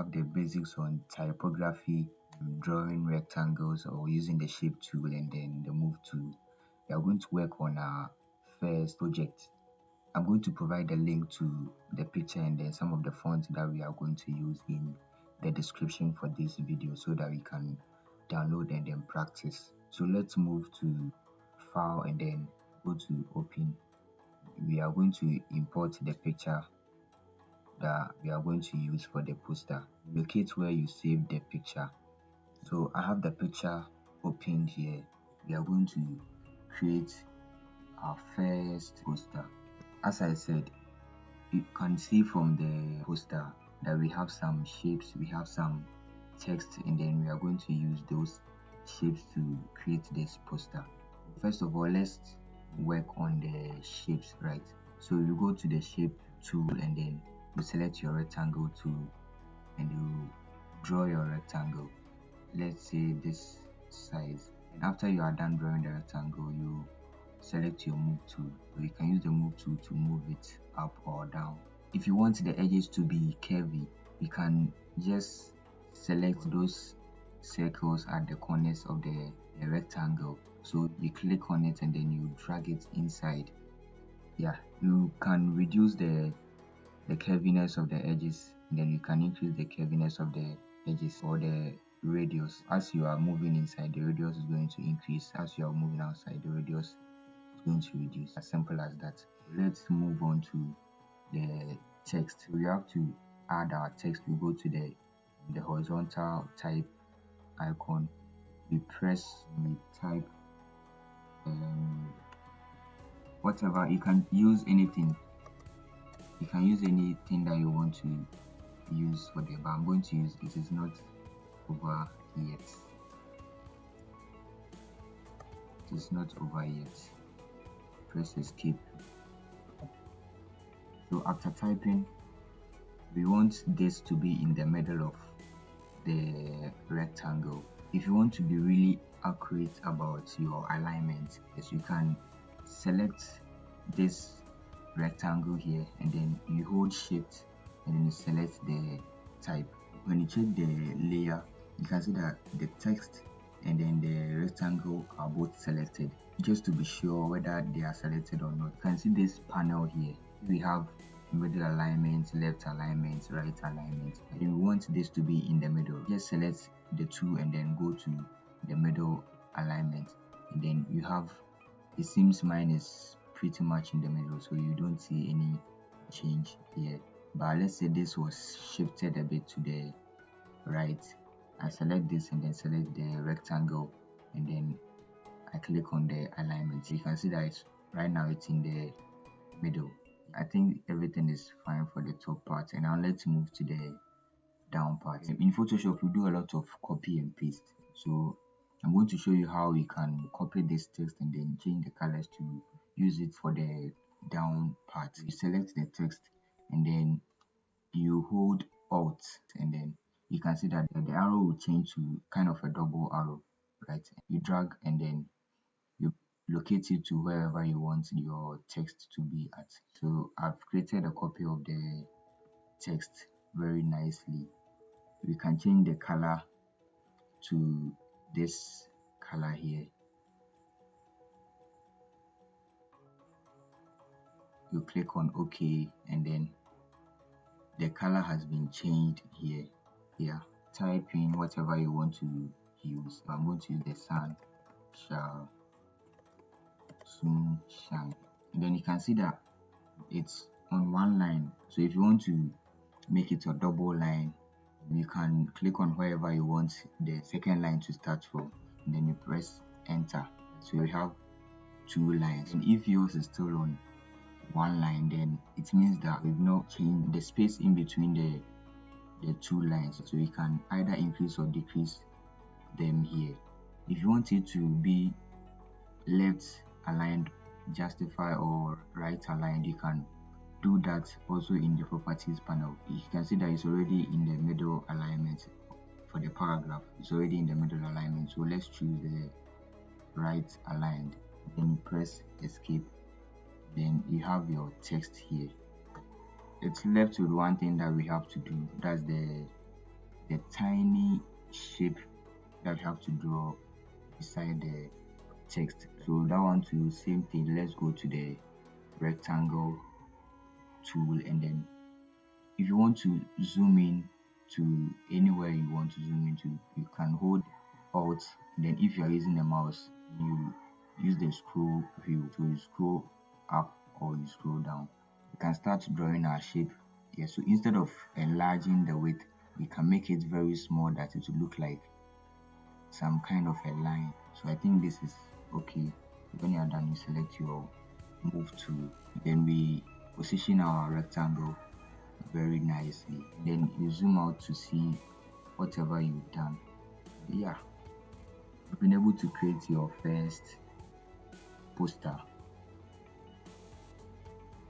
have the basics on typography, drawing rectangles or using the shape tool, and then the move tool. We are going to work on our first project. I'm going to provide a link to the picture and then some of the fonts that we are going to use in the description for this video so that we can download and then practice. So let's move to file and then go to open. We are going to import the picture that we are going to use for the poster. Locate where you save the picture. So I have the picture opened here. We are going to create our first poster. As I said, you can see from the poster that we have some shapes, we have some text, and then we are going to use those shapes to create this poster. First of all, let's work on the shapes, right? So you go to the shape tool and then you select your rectangle tool and you draw your rectangle. Let's say this size, and after you are done drawing the rectangle, you select your move tool. So you can use the move tool to move it up or down. If you want the edges to be curvy, you can just select those circles at the corners of the rectangle. So you click on it and then you drag it inside. Yeah, you can reduce the curviness of the edges, and then you can increase the curviness of the edges or the radius. As you are moving inside, the radius is going to increase. As you are moving outside, the radius is going to reduce. As simple as that. Let's move on to the text. We have to add our text. We go to the horizontal type icon. We type whatever. You can use anything. You can use anything that you want to use for the, but I'm going to use it is not over yet. It is not over yet. Press escape. So after typing, we want this to be in the middle of the rectangle. If you want to be really accurate about your alignment, yes, you can select this rectangle here and then you hold shift and then you select the type. When you check the layer, you can see that the text and then the rectangle are both selected. Just to be sure whether they are selected or not, you can see this panel here. We have middle alignment, left alignment, right alignment, and we want this to be in the middle. Just select the two and then go to the middle alignment, and then you have, it seems mine is pretty much in the middle, so you don't see any change here. But let's say this was shifted a bit to the right. I select this and then select the rectangle and then I click on the alignment. You can see that right now it's in the middle. I think everything is fine for the top part, and now let's move to the down part. In Photoshop, we do a lot of copy and paste. So I'm going to show you how we can copy this text and then change the colors to use it for the down part. You select the text and then you hold Alt, and then you can see that the arrow will change to kind of a double arrow, right? You drag and then you locate it to wherever you want your text to be at. So I've created a copy of the text very nicely. We can change the color to this color here. You click on OK and then the color has been changed here. Type in whatever you want to use. I'm going to use the sun shall soon shine, and then you can see that it's on one line. So if you want to make it a double line, you can click on wherever you want the second line to start from, and then you press enter. So you have two lines, and if yours is still on one line, then it means that we've not changed the space in between the two lines. So you can either increase or decrease them here. If you want it to be left aligned, justify, or right aligned, you can do that also in the properties panel. You can see that it's already in the middle alignment for the paragraph. It's already in the middle alignment, so let's choose the right aligned. Then you press escape, then you have your text here. It's left with one thing that we have to do, that's the the tiny shape that we have to draw beside the text. So that one too, same thing. Let's go to the rectangle tool, and then if you want to zoom in to anywhere you want to zoom into, you can hold Alt. Then if you are using a mouse, you use the scroll wheel. So you scroll up or you scroll down. We can start drawing our shape. Yeah, so instead of enlarging the width, we can make it very small that it will look like some kind of a line. So I think this is okay. When you are done, you select your move tool. Then we position our rectangle very nicely. Then you zoom out to see whatever you've done. Yeah, you've been able to create your first poster.